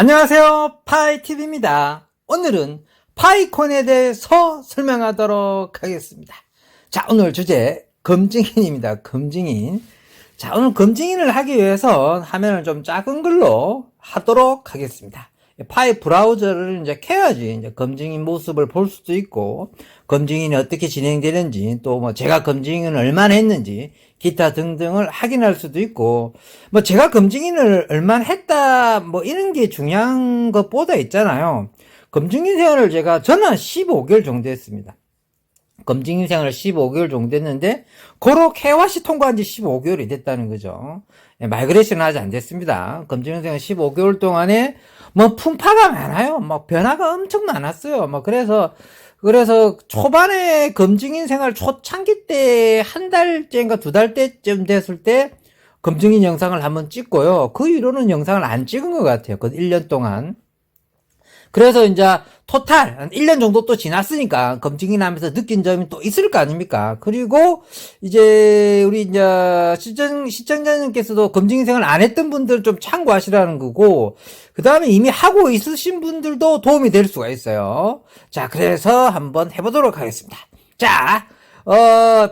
안녕하세요, 파이TV입니다. 오늘은 파이콘에 대해서 설명하도록 하겠습니다. 자, 오늘 주제 검증인입니다. 검증인. 자, 오늘 검증인을 하기 위해서 화면을 좀 작은 걸로 하도록 하겠습니다. 파이 브라우저를 이제 켜야지 이제 검증인 모습을 볼 수도 있고, 검증인이 어떻게 진행되는지, 또 뭐 제가 검증인을 얼마나 했는지, 기타 등등을 확인할 수도 있고, 뭐 제가 검증인을 얼마나 했다, 뭐 이런 게 중요한 것보다 있잖아요. 검증인 생활을 저는 15개월 정도 했습니다. 검증인 생활을 15개월 정도 했는데, 고로 KYC 통과한 지 15개월이 됐다는 거죠. 마이그레이션은 아직 안 됐습니다. 검증인 생활 15개월 동안에 뭐 풍파가 많아요. 뭐 변화가 엄청 많았어요. 뭐 그래서 초반에 검증인 생활 초창기 때 한 달째인가 두 달 때쯤 됐을 때 검증인 영상을 한번 찍고요. 그 이후로는 영상을 안 찍은 것 같아요. 그 1년 동안. 그래서 이제 토탈 한 1년 정도 또 지났으니까 검증인 하면서 느낀 점이 또 있을 거 아닙니까? 그리고 이제 우리 이제 시청자님께서도 검증인 생활 안 했던 분들 좀 참고하시라는 거고, 그 다음에 이미 하고 있으신 분들도 도움이 될 수가 있어요. 자, 그래서 한번 해보도록 하겠습니다. 자,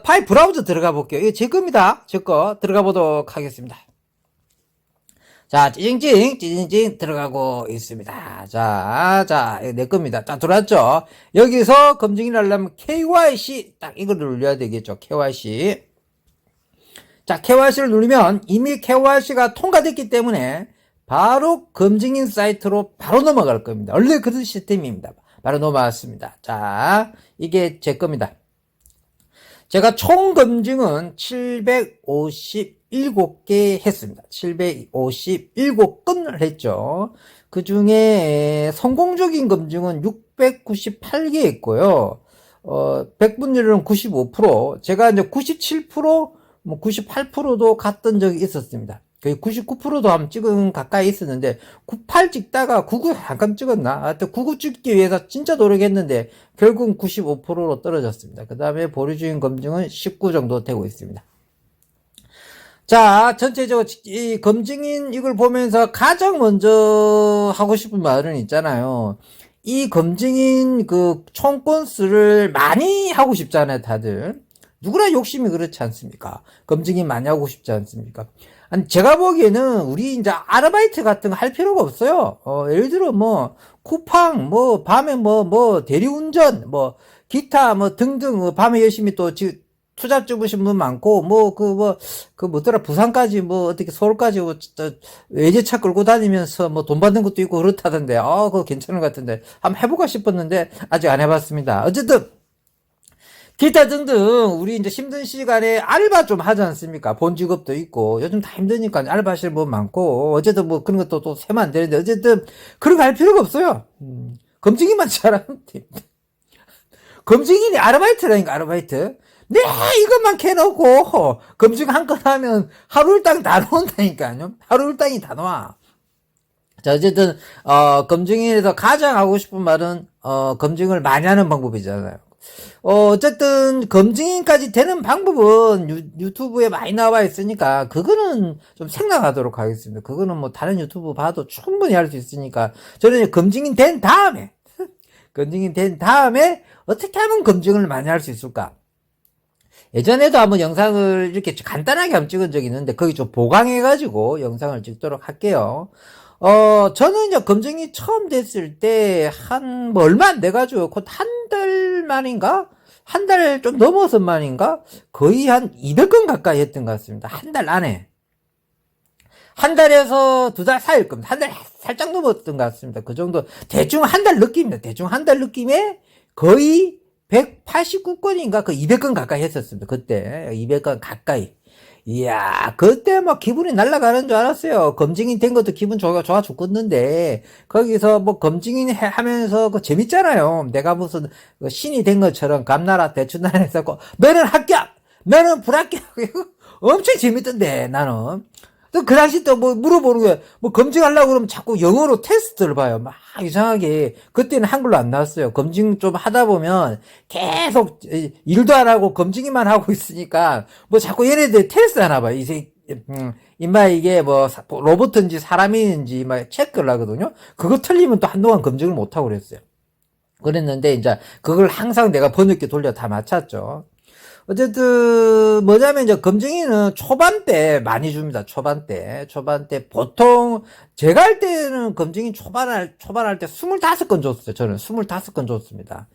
파일 브라우저 들어가 볼게요. 이거 제 겁니다. 제 거 들어가 보도록 하겠습니다. 자, 찌징찌징 들어가고 있습니다. 자, 이거 내 겁니다. 딱 들어왔죠? 여기서 검증을 하려면 KYC, 딱 이거를 눌러야 되겠죠? KYC. 자, KYC를 누르면 이미 KYC가 통과됐기 때문에 바로 검증인 사이트로 바로 넘어갈 겁니다. 원래 그런 시스템입니다. 바로 넘어왔습니다. 자, 이게 제 겁니다. 제가 총 검증은 757개 했습니다. 757건을 했죠. 그 중에 성공적인 검증은 698개 했고요. 100분율은 95%, 제가 이제 97%, 뭐 98%도 갔던 적이 있었습니다. 거의 99%도 한번 찍은 가까이 있었는데 98 찍다가 99 잠깐 찍었나? 하여튼 99 찍기 위해서 진짜 노력했는데 결국은 95%로 떨어졌습니다. 그 다음에 보류 중인 검증은 19 정도 되고 있습니다. 자, 전체적으로 이 검증인 이걸 보면서 가장 먼저 하고 싶은 말은 있잖아요. 이 검증인 그 총 건수를 많이 하고 싶잖아요, 다들. 누구나 욕심이 그렇지 않습니까? 검증인 많이 하고 싶지 않습니까? 아니, 제가 보기에는 우리 이제 아르바이트 같은 거 할 필요가 없어요. 예를 들어 쿠팡, 밤에 대리운전, 기타 등등, 밤에 열심히 또 투잡 주부신 분 많고, 뭐더라, 부산까지 어떻게 서울까지 외제차 끌고 다니면서 돈 받는 것도 있고 그렇다던데, 그거 괜찮은 것 같은데, 한번 해볼까 싶었는데, 아직 안 해봤습니다. 어쨌든, 기타 등등 우리 이제 힘든 시간에 알바 좀 하지 않습니까? 본 직업도 있고 요즘 다 힘드니까 알바 하시는 분 많고, 어쨌든 그런 것도 또 세면 안 되는데, 어쨌든 그런 거 할 필요가 없어요. 검증인만 잘하면 됩니다. 검증인이 아르바이트라니까, 아르바이트. 네, 이것만 캐놓고 검증 한 건 하면 하루 일당 다 나온다니까요. 하루 일당이 다 나와. 자, 어쨌든 검증인에서 가장 하고 싶은 말은 검증을 많이 하는 방법이잖아요. 어쨌든 검증인까지 되는 방법은 유튜브에 많이 나와 있으니까 그거는 좀 생략하도록 하겠습니다. 그거는 다른 유튜브 봐도 충분히 할 수 있으니까, 저는 검증인 된 다음에 어떻게 하면 검증을 많이 할 수 있을까? 예전에도 한번 영상을 이렇게 간단하게 한번 찍은 적이 있는데 거기 좀 보강해가지고 영상을 찍도록 할게요. 저는 이제 검증이 처음 됐을 때 얼마 안 돼가지고 곧 한 달 만인가? 한 달 좀 넘어서 만인가? 거의 한 200건 가까이 했던 것 같습니다. 한 달 안에. 한 달에서 두 달 사이일 겁니다. 한 달 살짝 넘었던 것 같습니다. 그 정도. 대충 한 달 느낌입니다. 대충 한 달 느낌에 거의 189건인가? 그 200건 가까이 했었습니다. 그때. 200건 가까이. 이야, 그때 기분이 날아가는 줄 알았어요. 검증인 된 것도 기분 좋아 죽겠는데, 거기서 검증인 하면서 재밌잖아요. 내가 무슨 신이 된 것처럼 감나라 대추나라 해서, 너는 합격! 너는 불합격! 엄청 재밌던데, 나는. 또 그 당시 또 물어보는 거야. 검증하려고 그러면 자꾸 영어로 테스트를 봐요. 막 이상하게. 그때는 한글로 안 나왔어요. 검증 좀 하다 보면 계속 일도 안 하고 검증만 하고 있으니까 자꾸 얘네들 테스트 하나 봐요. 임마 이게 뭐 로봇인지 사람인지 막 체크를 하거든요. 그거 틀리면 또 한동안 검증을 못 하고 그랬어요. 그랬는데 이제 그걸 항상 내가 번역기 돌려 다 맞췄죠. 어쨌든 뭐냐면 이제 검증이는 초반 때 많이 줍니다. 초반 때 보통 제가 할 때는 검증이 초반할 때 25건 줬어요. 저는 25건 줬습니다.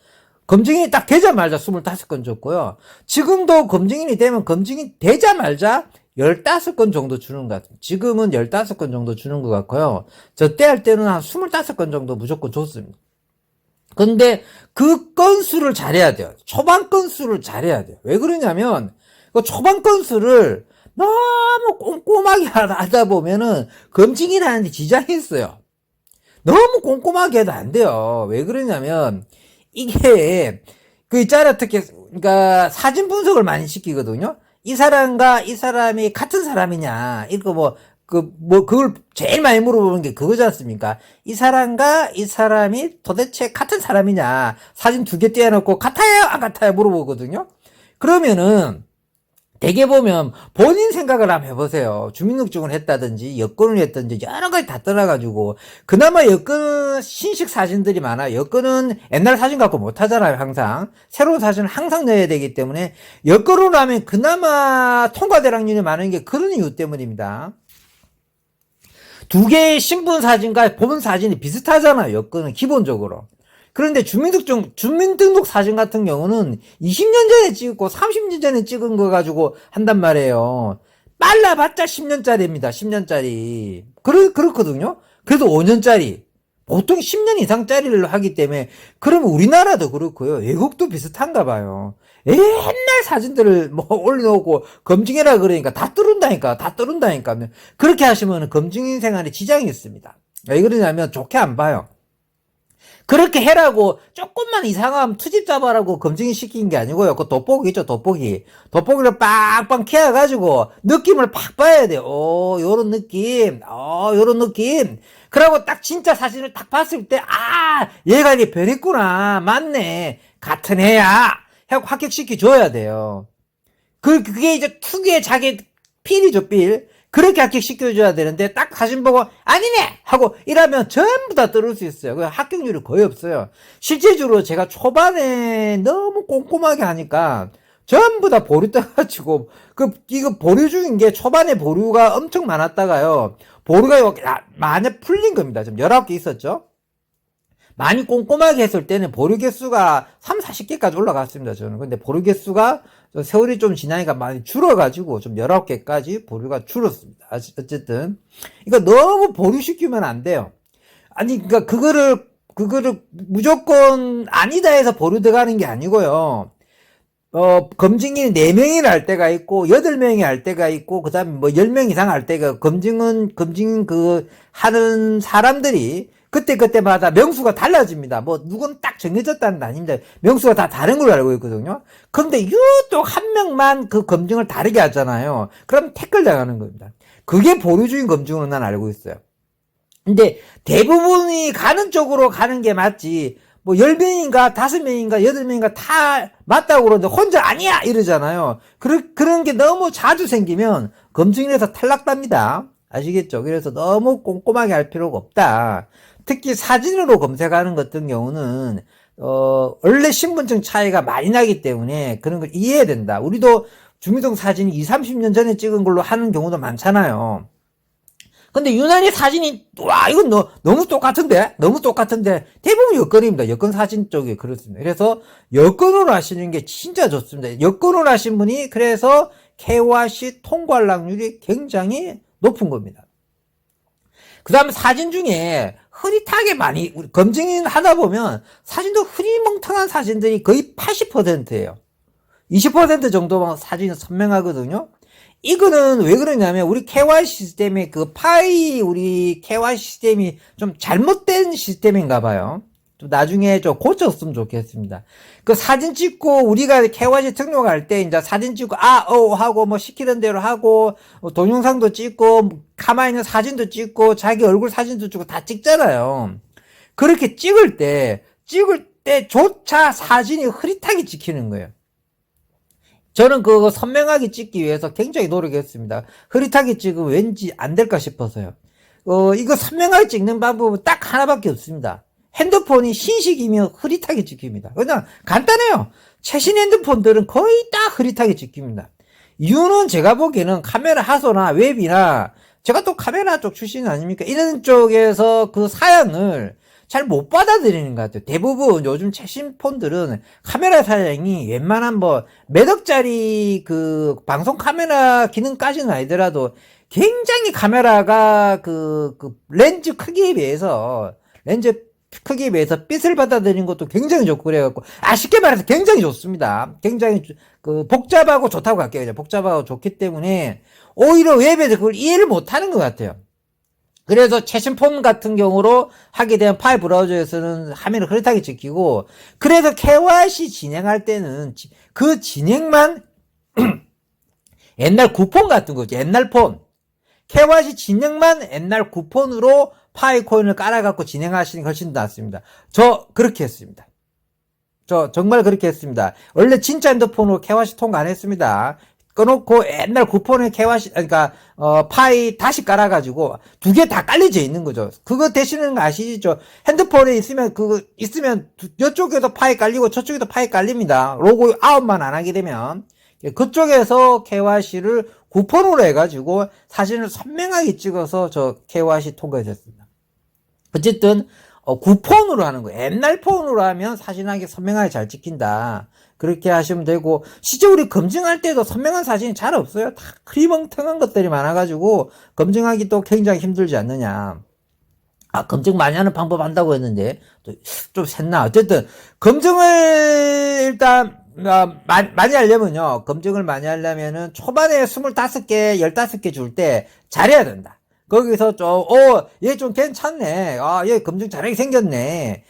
검증인이 딱 되자마자 25건 줬고요. 지금도 검증인이 되면 검증이 되자마자 15건 정도 주는 것 같아요. 지금은 15건 정도 주는 것 같고요. 저 때 할 때는 한 25건 정도 무조건 줬습니다. 근데 그 건수를 잘해야 돼요. 초반 건수를 잘해야 돼요. 왜 그러냐면 그 초반 건수를 너무 꼼꼼하게 하다 보면은 검증이라 하는데 지장이 있어요. 너무 꼼꼼하게 해도 안 돼요. 왜 그러냐면 이게 그 있잖아, 특히 그러니까 사진 분석을 많이 시키거든요. 이 사람과 이 사람이 같은 사람이냐, 이거 그걸 제일 많이 물어보는 게 그거지 않습니까? 이 사람과 이 사람이 도대체 같은 사람이냐, 사진 2개 떼어놓고 같아요, 안 같아요 물어보거든요. 그러면은 대개 보면 본인 생각을 한번 해보세요. 주민등록증을 했다든지 여권을 했든지 여러 가지 다 떠나가지고 그나마 여권 신식 사진들이 많아요. 여권은 옛날 사진 갖고 못하잖아요. 항상 새로운 사진을 항상 넣어야 되기 때문에 여권으로 하면 그나마 통과될 확률이 많은 게 그런 이유 때문입니다. 2개의 신분 사진과 본 사진이 비슷하잖아요. 여권은 기본적으로. 그런데 주민등록 사진 같은 경우는 20년 전에 찍었고 30년 전에 찍은 거 가지고 한단 말이에요. 빨라봤자 10년짜리입니다. 10년짜리. 그렇거든요. 그래도 5년짜리. 보통 10년 이상짜리를 하기 때문에, 그러면 우리나라도 그렇고요. 외국도 비슷한가 봐요. 옛날 사진들을 뭐 올려놓고 검증해라 그러니까 다 뚫은다니까. 그렇게 하시면 검증인 생활에 지장이 있습니다. 왜 그러냐면 좋게 안 봐요. 그렇게 해라고 조금만 이상하면 투집 잡아라고 검증이 시킨 게 아니고요. 그 돋보기 있죠, 돋보기. 돋보기를 빵빵 캐가지고 느낌을 팍 봐야 돼요. 요런 느낌. 요런 느낌. 그러고 딱 진짜 사진을 딱 봤을 때, 얘가 이게 변했구나. 맞네. 같은 애야. 하고 합격시켜줘야 돼요. 그게 이제 특유의 자기 필이죠, 필. 그렇게 합격시켜줘야 되는데 딱 사진 보고 아니네 하고 이러면 전부 다 떨어질 수 있어요. 그 합격률이 거의 없어요. 실제적으로 제가 초반에 너무 꼼꼼하게 하니까 전부 다 보류 떠가지고 이거 보류 중인 게 초반에 보류가 엄청 많았다가요. 보류가 많이 풀린 겁니다. 지금 19개 있었죠. 많이 꼼꼼하게 했을 때는 보류 개수가 40개까지 올라갔습니다, 저는. 근데 보류 개수가 세월이 좀 지나니까 많이 줄어가지고 좀 19개까지 보류가 줄었습니다. 어쨌든. 이거 너무 보류시키면 안 돼요. 아니, 그러니까 그거를 무조건 아니다 해서 보류 들어가는 게 아니고요. 검증이 4명이 할 때가 있고, 8명이 할 때가 있고, 그 다음에 뭐 10명 이상 할 때가, 검증 하는 사람들이 그때마다 명수가 달라집니다. 뭐, 누군 딱 정해졌다는 게 아닙니다. 명수가 다 다른 걸로 알고 있거든요. 그런데 유독 한 명만 그 검증을 다르게 하잖아요. 그럼 태클 당하는 겁니다. 그게 보류주의 검증으로 난 알고 있어요. 근데 대부분이 가는 쪽으로 가는 게 맞지, 뭐 10명인가 5명인가 8명인가 다 맞다고 그러는데 혼자 아니야 이러잖아요. 그런 게 너무 자주 생기면 검증에서 탈락답니다. 아시겠죠? 그래서 너무 꼼꼼하게 할 필요가 없다. 특히 사진으로 검색하는 것 같은 경우는 원래 신분증 차이가 많이 나기 때문에 그런 걸 이해해야 된다. 우리도 주민등록 사진이 20, 30년 전에 찍은 걸로 하는 경우도 많잖아요. 근데 유난히 사진이 이건 너무 똑같은데 대부분 여권입니다. 여권 사진 쪽이 그렇습니다. 그래서 여권으로 하시는 게 진짜 좋습니다. 여권으로 하신 분이 그래서 KYC 통과할 확률이 굉장히 높은 겁니다. 그 다음에 사진 중에 흐릿하게 많이 검증 하다 보면 사진도 흐리멍텅한 사진들이 거의 80%예요. 20% 정도만 사진이 선명하거든요. 이거는 왜 그러냐면 우리 KYC 시스템의 우리 KYC 시스템이 좀 잘못된 시스템인가 봐요. 좀 나중에 좀 고쳤으면 좋겠습니다. 그 사진 찍고 우리가 KYC 등록할 때 이제 사진 찍고 하고 뭐 시키는 대로 하고 동영상도 찍고 가만히 있는 사진도 찍고 자기 얼굴 사진도 찍고 다 찍잖아요. 그렇게 찍을 때조차 사진이 흐릿하게 찍히는 거예요. 저는 그거 선명하게 찍기 위해서 굉장히 노력했습니다. 흐릿하게 찍으면 왠지 안 될까 싶어서요. 이거 선명하게 찍는 방법은 딱 하나밖에 없습니다. 핸드폰이 신식이면 흐릿하게 찍힙니다. 그냥 간단해요. 최신 핸드폰들은 거의 다 흐릿하게 찍힙니다. 이유는 제가 보기에는 카메라 하소나 웹이나, 제가 또 카메라 쪽 출신 아닙니까? 이런 쪽에서 그 사양을 잘 못 받아들이는 것 같아요. 대부분 요즘 최신 폰들은 카메라 사양이 웬만한 몇 억짜리 그 방송 카메라 기능까지는 아니더라도 굉장히 카메라가 그 렌즈 크기에 비해서 빛을 받아들이는 것도 굉장히 좋고 그래갖고, 쉽게 말해서 굉장히 좋습니다. 굉장히 복잡하고 좋다고 할게요. 복잡하고 좋기 때문에 오히려 웹에서 그걸 이해를 못 하는 것 같아요. 그래서 최신 폰 같은 경우로 하게 되면 파일 브라우저에서는 화면을 흐릿하게 찍히고, 그래서 KYC 진행할 때는 그 진행만 옛날 구폰 같은 거죠. 옛날 폰. KYC 진행만 옛날 구폰으로 파이 코인을 깔아갖고 진행하시는 게 훨씬 더 낫습니다. 저 그렇게 했습니다. 저 정말 그렇게 했습니다. 원래 진짜 핸드폰으로 KYC 통과 안 했습니다. 꺼놓고 옛날 구폰에 KYC, 그러니까 파이 다시 깔아가지고 두 개 다 깔려져 있는 거죠. 그거 되시는 거 아시죠? 핸드폰에 있으면 이쪽에도 파이 깔리고 저쪽에도 파이 깔립니다. 로고 아웃만 안 하게 되면. 그쪽에서 KYC를 구폰으로 해가지고 사진을 선명하게 찍어서 저 KYC 통과했습니다. 어쨌든 구폰으로 하는 거예요. 옛날 폰으로 하면 사진하게 선명하게 잘 찍힌다. 그렇게 하시면 되고, 실제 우리 검증할 때도 선명한 사진이 잘 없어요. 다 흐리멍텅한 것들이 많아가지고 검증하기도 굉장히 힘들지 않느냐. 검증 많이 하는 방법 한다고 했는데 좀 샜나. 어쨌든 검증을 일단 많이 하려면요, 검증을 많이 하려면은 초반에 25개, 15개 줄 때 잘해야 된다. 거기서 얘 좀 괜찮네. 얘 검증 잘하게 생겼네.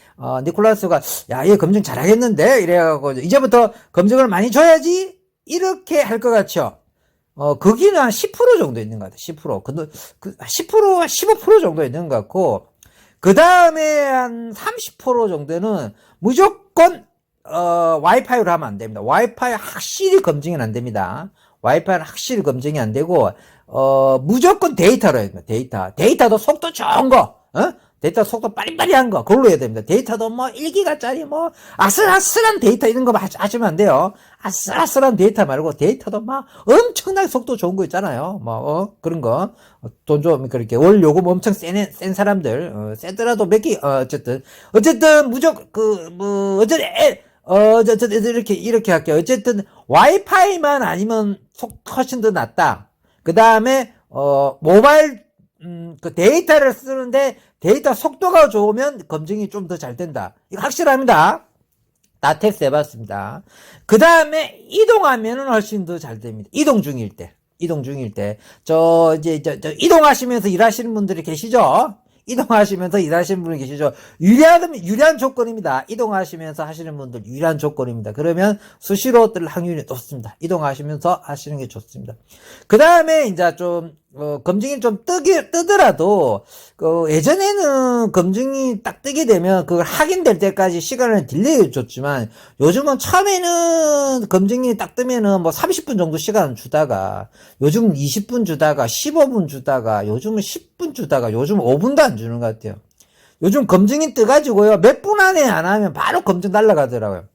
니콜라스가, 얘 검증 잘하겠는데? 이래가지고, 이제부터 검증을 많이 줘야지? 이렇게 할 것 같죠? 거기는 한 10% 정도 있는 것 같아요. 10%. 10%, 15% 정도 있는 것 같고, 그 다음에 한 30% 정도는 무조건 와이파이로 하면 안 됩니다. 와이파이 확실히 검증이 안 됩니다. 와이파이는 확실히 검증이 안 되고, 무조건 데이터로 해야 됩니다. 데이터도 속도 좋은 거, 데이터 속도 빠리빠리한 거, 그걸로 해야 됩니다. 데이터도 1기가짜리 아슬아슬한 데이터 이런 거 하시면 안 돼요. 아슬아슬한 데이터 말고 데이터도 엄청나게 속도 좋은 거 있잖아요. 그런 거. 돈 좀, 그렇게, 월 요금 엄청 센 사람들, 세더라도 어쨌든, 무조건, 이렇게 할게요. 어쨌든, 와이파이만 아니면 훨씬 더 낫다. 그 다음에, 모바일, 데이터를 쓰는데, 데이터 속도가 좋으면 검증이 좀 더 잘 된다. 이거 확실합니다. 다 테스트 해봤습니다. 그 다음에, 이동하면은 훨씬 더 잘 됩니다. 이동 중일 때. 이동하시면서 일하시는 분들이 계시죠? 이동하시면서 일하시는 분이 계시죠? 유리한 조건입니다. 이동하시면서 하시는 분들 유리한 조건입니다. 그러면 수시로 뜰 확률이 높습니다. 이동하시면서 하시는 게 좋습니다. 그 다음에 이제 검증이 좀 뜨더라도, 예전에는 검증이 딱 뜨게 되면 그걸 확인될 때까지 시간을 딜레이 줬지만, 요즘은 처음에는 검증이 딱 뜨면은 30분 정도 시간 주다가, 요즘은 20분 주다가, 15분 주다가, 요즘은 10분 주다가, 요즘 5분도 안 주는 것 같아요. 요즘 검증이 뜨가지고요, 몇 분 안에 안 하면 바로 검증 날라가더라고요.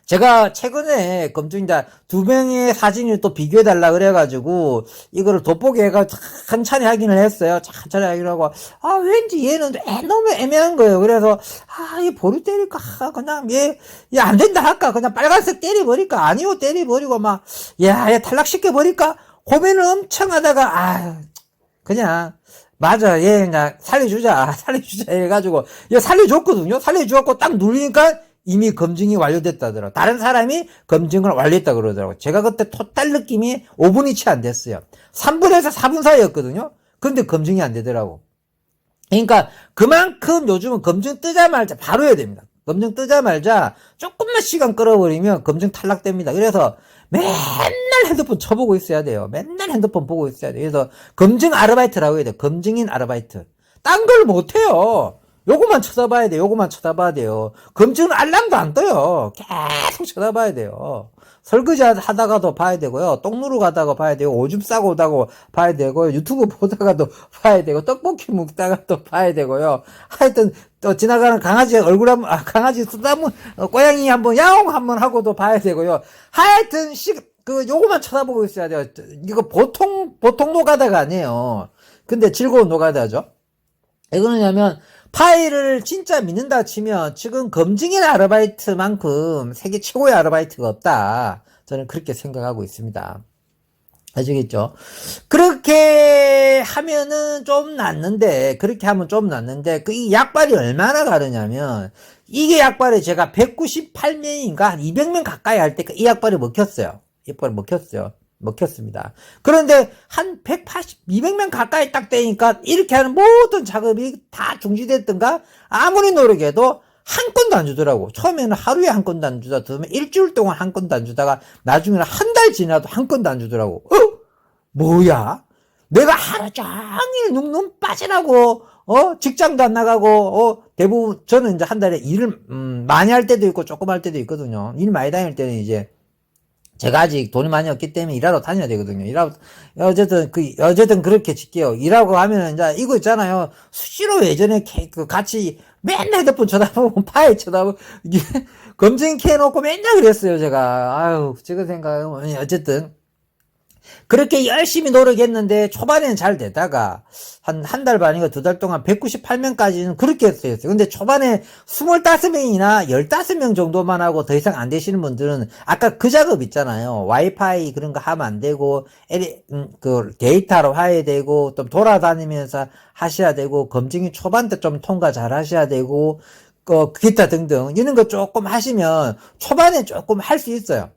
제가 최근에 검증자 2명의 사진을 또 비교해달라 그래가지고, 이거를 돋보기가 천천히 확인을 했어요. 천천히 확인을 하고, 왠지 얘는 너무 애매한 거예요. 그래서, 얘 보류 때릴까? 그냥, 얘 안 된다 할까? 그냥 빨간색 때려버릴까? 아니요, 때려버리고, 얘 탈락시켜버릴까? 고민을 엄청 하다가, 그냥, 맞아, 얘 그냥 살려주자 해가지고, 얘 살려줬거든요? 살려주었고 딱 누르니까, 이미 검증이 완료됐다더라고요. 다른 사람이 검증을 완료했다 그러더라고요. 제가 그때 토탈 느낌이 5분이 채 안 됐어요. 3분에서 4분 사이였거든요. 근데 검증이 안 되더라고. 그러니까 그만큼 요즘은 검증 뜨자마자 바로 해야 됩니다. 검증 뜨자마자 조금만 시간 끌어버리면 검증 탈락됩니다. 그래서 맨날 핸드폰 쳐보고 있어야 돼요. 맨날 핸드폰 보고 있어야 돼요. 그래서 검증 아르바이트라고 해야 돼요. 검증인 아르바이트. 딴 걸 못해요. 요거만 쳐다봐야 돼. 요거만 쳐다봐야 돼요. 검증은 알람도 안 떠요. 계속 쳐다봐야 돼요. 설거지 하다가도 봐야 되고요. 똥 누러 가다가 봐야 되고, 오줌 싸고 오다가 봐야 되고, 유튜브 보다가도 봐야 되고, 떡볶이 먹다가도 봐야 되고요. 하여튼, 또 지나가는 강아지 얼굴 한번, 강아지 쓰다문, 고양이 한번, 야옹 한번 하고도 봐야 되고요. 하여튼, 요거만 쳐다보고 있어야 돼요. 이거 보통 노가다가 아니에요. 근데 즐거운 노가다죠. 왜 그러냐면, 파일을 진짜 믿는다 치면 지금 검증인 아르바이트만큼 세계 최고의 아르바이트가 없다. 저는 그렇게 생각하고 있습니다. 아시겠죠? 그렇게 하면은 좀 낫는데, 그렇게 하면 좀 낫는데, 이 약발이 얼마나 다르냐면, 이게 약발이 제가 198명인가, 한 200명 가까이 할 때 이 약발이 먹혔어요. 이 약발이 먹혔습니다. 그런데 한 180, 200명 가까이 딱 되니까 이렇게 하는 모든 작업이 다 중지됐던가? 아무리 노력해도 한 건도 안 주더라고. 처음에는 하루에 한 건도 안 주다, 그러면 일주일 동안 한 건도 안 주다가 나중에는 한 달 지나도 한 건도 안 주더라고. 뭐야? 내가 하루 종일 눈 빠지라고, 직장도 안 나가고, 대부분, 저는 이제 한 달에 일을, 많이 할 때도 있고 조금 할 때도 있거든요. 일 많이 다닐 때는 이제, 제가 아직 돈이 많이 없기 때문에 일하러 다녀야 되거든요. 어쨌든 그렇게 칠게요. 일하고 하면은 이제 이거 있잖아요. 수시로 예전에 같이 맨날 핸드폰 쳐다보고 파일 쳐다보고, 검증 캐놓고 맨날 그랬어요, 제가. 아유, 지금 생각하면, 어쨌든. 그렇게 열심히 노력했는데 초반에는 잘 되다가 한 달 반인가 2달 동안 198명까지는 그렇게 했어요. 근데 초반에 25명이나 15명 정도만 하고 더 이상 안 되시는 분들은 아까 그 작업 있잖아요. 와이파이 그런 거 하면 안 되고 그 데이터로 해야 되고 또 돌아다니면서 하셔야 되고 검증이 초반 때 좀 통과 잘 하셔야 되고 기타 등등 이런 거 조금 하시면 초반에 조금 할 수 있어요.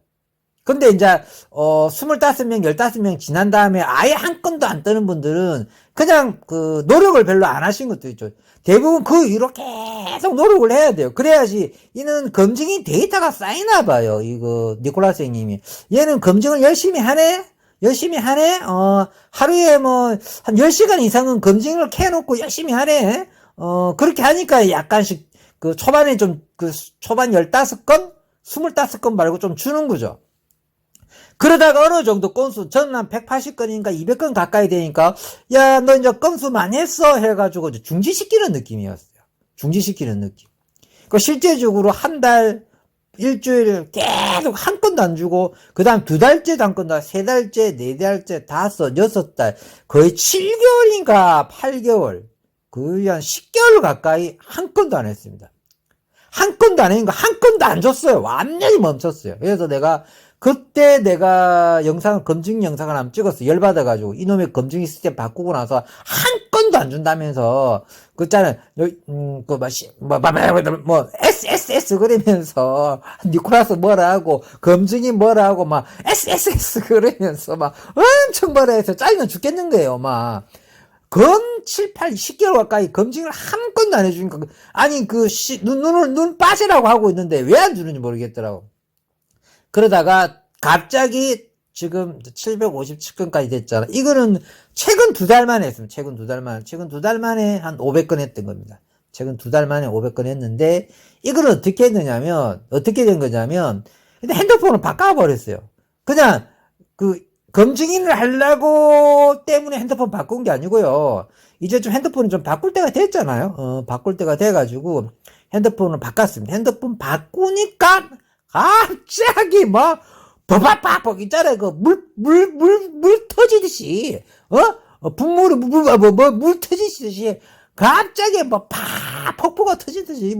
근데 이제 25명, 15명 지난 다음에 아예 한 건도 안 뜨는 분들은 그냥 그 노력을 별로 안 하신 것도 있죠. 대부분 그 이후로 계속 노력을 해야 돼요. 그래야지 이는 검증이 데이터가 쌓이나 봐요. 이거 니콜라스 형님이 얘는 검증을 열심히 하네. 하루에 뭐 한 10시간 이상은 검증을 캐놓고 열심히 하네. 그렇게 하니까 약간씩 그 초반에 좀 그 초반 15건, 25건 말고 좀 주는 거죠. 그러다가 어느 정도 건수, 저는 한 180건인가 200건 가까이 되니까, 야, 너 이제 건수 많이 했어. 해가지고 중지시키는 느낌이었어요. 중지시키는 느낌. 그 실제적으로 한 달, 일주일 계속 한 건도 안 주고, 그 다음 2달째도 한 건도, 3달째, 4달째, 5, 6달, 거의 7개월인가 8개월, 거의 한 10개월 가까이 한 건도 안 했습니다. 한 건도 안 했는가, 한 건도 안 줬어요. 완전히 멈췄어요. 그래서 그때 내가 검증 영상을 한번 찍었어. 열받아가지고. 이놈의 검증 시스템 바꾸고 나서 한 건도 안 준다면서. SSS 그러면서, 니콜라스 뭐라 하고, 검증이 뭐라 하고, SSS 그러면서 엄청 뭐라 해서 짜증나 죽겠는 거예요, 7, 8, 10개월 가까이 검증을 한 건도 안 해주니까. 아니, 눈 빠지라고 하고 있는데 왜 안 주는지 모르겠더라고. 그러다가 갑자기 지금 757건까지 됐잖아. 이거는 최근 2달 만에 했습니다. 최근 2달 만에 한 500건 했던 겁니다. 최근 2달 만에 500건 했는데 이걸 어떻게 했느냐면 어떻게 된 거냐면 핸드폰을 바꿔버렸어요. 그냥 검증인을 하려고 때문에 핸드폰 바꾼 게 아니고요. 이제 좀 핸드폰이 좀 바꿀 때가 됐잖아요. 바꿀 때가 돼가지고 핸드폰을 바꿨습니다. 핸드폰 바꾸니까 갑자기 버바바박 있잖아요. 물 터지듯이, 물 터지듯이, 갑자기 폭포가 터지듯이,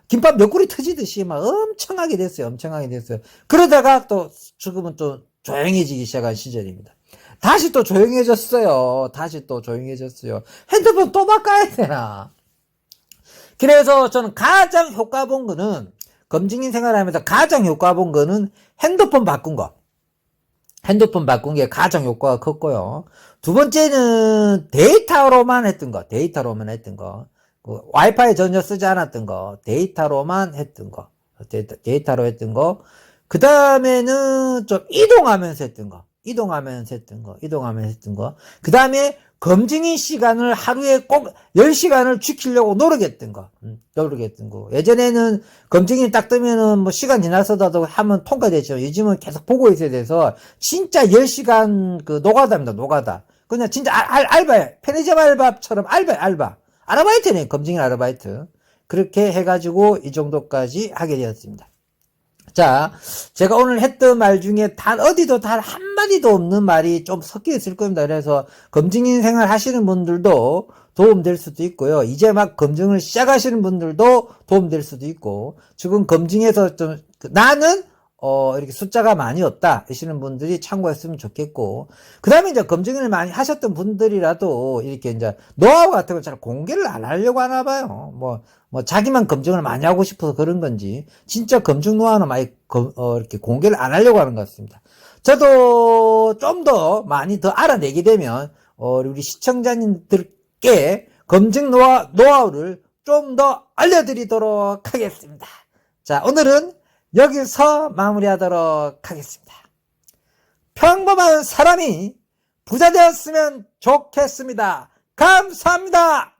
김밥 몇 그릇 터지듯이 엄청나게 됐어요. 그러다가 또, 지금은 또 조용해지기 시작한 시절입니다. 다시 또 조용해졌어요. 핸드폰 또 바꿔야 되나? 그래서 저는 가장 효과 본 거는, 검증인 생활하면서 가장 효과 본 거는 핸드폰 바꾼 게 가장 효과가 컸고요. 두 번째는 데이터로만 했던 거. 와이파이 전혀 쓰지 않았던 거. 데이터로만 했던 거. 데이터로 했던 거. 그 다음에는 좀 이동하면서 했던 거. 이동하면서 했던 거, 이동하면서 했던 거. 그 다음에 검증인 시간을 하루에 꼭 10시간을 지키려고 노력했던 거. 노력했던 거. 예전에는 검증인 딱 뜨면은 뭐 시간 지났어도 하면 통과되죠. 요즘은 계속 보고 있어야 돼서 진짜 10시간 그 노가다입니다, 노가다. 그냥 진짜 알바야. 편의점 알바처럼 알바. 아르바이트네, 검증인 아르바이트. 그렇게 해가지고 이 정도까지 하게 되었습니다. 자, 제가 오늘 했던 말 중에 어디도 단 한마디도 없는 말이 좀 섞여 있을 겁니다. 그래서 검증인 생활 하시는 분들도 도움될 수도 있고요. 이제 막 검증을 시작하시는 분들도 도움될 수도 있고, 지금 검증에서 좀, 나는, 이렇게 숫자가 많이 없다 하시는 분들이 참고했으면 좋겠고, 그 다음에 이제 검증을 많이 하셨던 분들이라도 이렇게 이제 노하우 같은 걸 잘 공개를 안 하려고 하나 봐요. 뭐 자기만 검증을 많이 하고 싶어서 그런 건지 진짜 검증 노하우는 많이 이렇게 공개를 안 하려고 하는 것 같습니다. 저도 좀 더 많이 더 알아내게 되면 우리 시청자님들께 검증 노하우를 좀 더 알려드리도록 하겠습니다. 자, 오늘은 여기서 마무리하도록 하겠습니다. 평범한 사람이 부자 되었으면 좋겠습니다. 감사합니다.